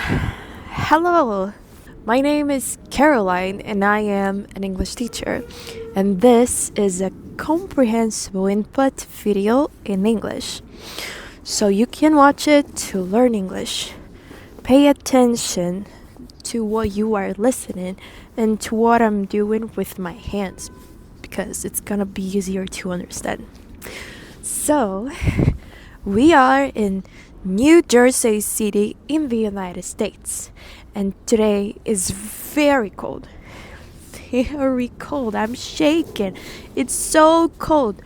Hello, my name is Caroline and I am an English teacher, and this is a comprehensible input video in English. So you can watch it to learn English. Pay attention to what you are listening and to what I'm doing with my hands because it's gonna be easier to understand. So, we are in New Jersey City in the United States, and today is very cold. Very cold. I'm shaking. It's so cold.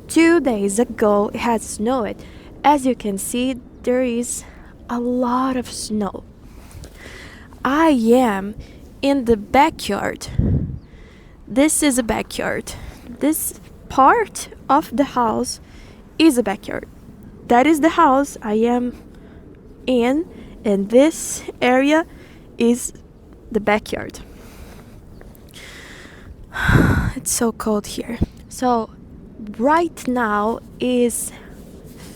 2 days ago, it had snowed. As you can see, there is a lot of snow. I am in the backyard. This is a backyard. This part of the house is a backyard. That is the house I am in, and this area is the backyard. It's so cold here. So, right now is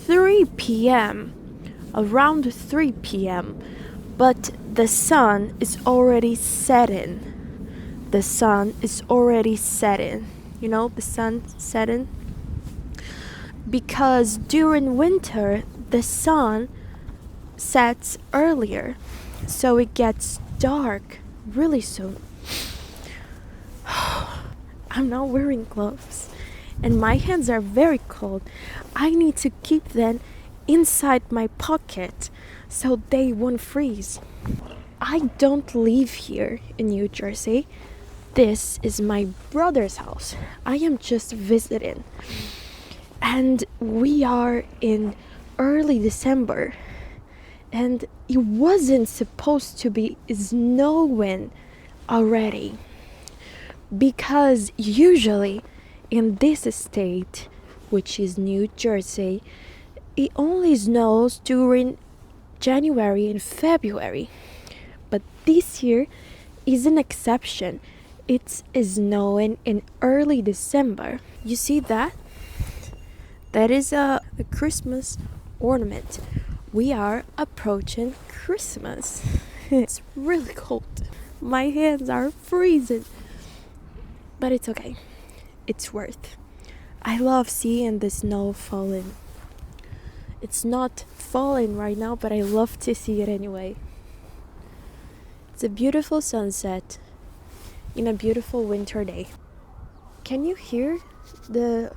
3 p.m., around 3 p.m., but the sun is already setting. The sun is already setting. You know, the sun setting? Because during winter, the sun sets earlier, so it gets dark really soon. I'm not wearing gloves, and my hands are very cold. I need to keep them inside my pocket so they won't freeze. I don't live here in New Jersey. This is my brother's house. I am just visiting. And we are in early December, and it wasn't supposed to be snowing already, because usually in this state, which is New Jersey, it only snows during January and February. But this year is an exception. It's snowing in early December. You see that? That is a Christmas ornament. We are approaching Christmas. It's really cold. My hands are freezing. But it's okay. It's worth. I love seeing the snow falling. It's not falling right now, but I love to see it anyway. It's a beautiful sunset in a beautiful winter day. Can you hear the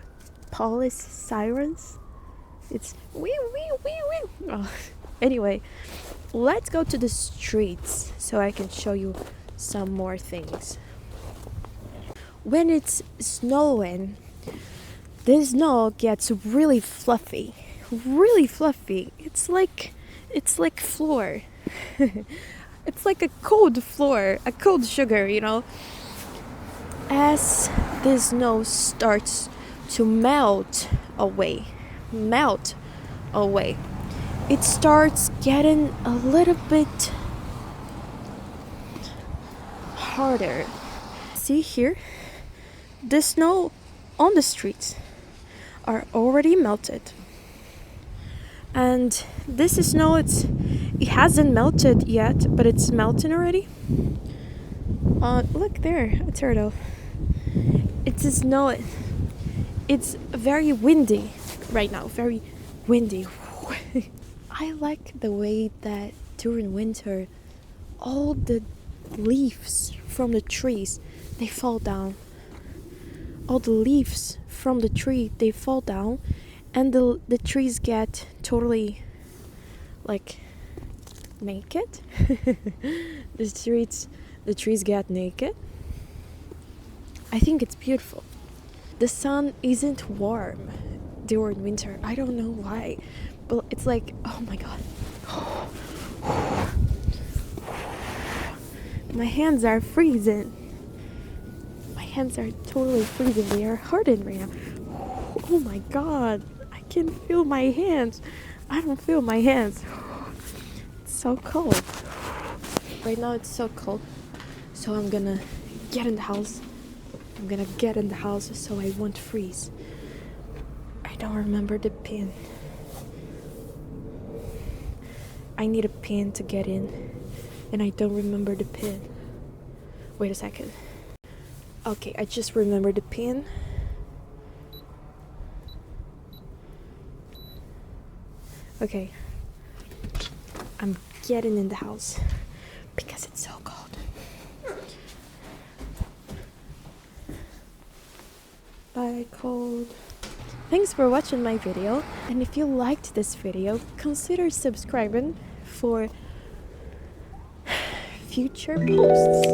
police sirens? It's wee wee wee wee. Oh. Anyway, let's go to the streets so I can show you some more things. When it's snowing, the snow gets really fluffy. Really fluffy. It's like flour. It's like a cold flour, a cold sugar, you know. As the snow starts to melt away, it starts getting a little bit harder. See here, the snow on the streets are already melted, and this snow, it hasn't melted yet, but it's melting already. Look there, a turtle. It's snow. It's very windy right now, very windy. I like the way that during winter, all the leaves from the trees, they fall down. All the leaves from the tree, they fall down, and the trees get totally like naked. The trees get naked. I think it's beautiful. The sun isn't warm during winter. I don't know why, but it's like, oh my god. My hands are freezing. My hands are totally freezing. They are hardened right now. Oh my god. I can feel my hands. I don't feel my hands. It's so cold. Right now it's so cold. So I'm gonna get in the house. So I won't freeze. I don't remember the pin. I need a pin to get in, and I don't remember the pin. Wait a second. Okay, I just remember the pin. Okay, I'm getting in the house because it's so cold. Bye, cold. Thanks for watching my video, and if you liked this video, consider subscribing for future posts.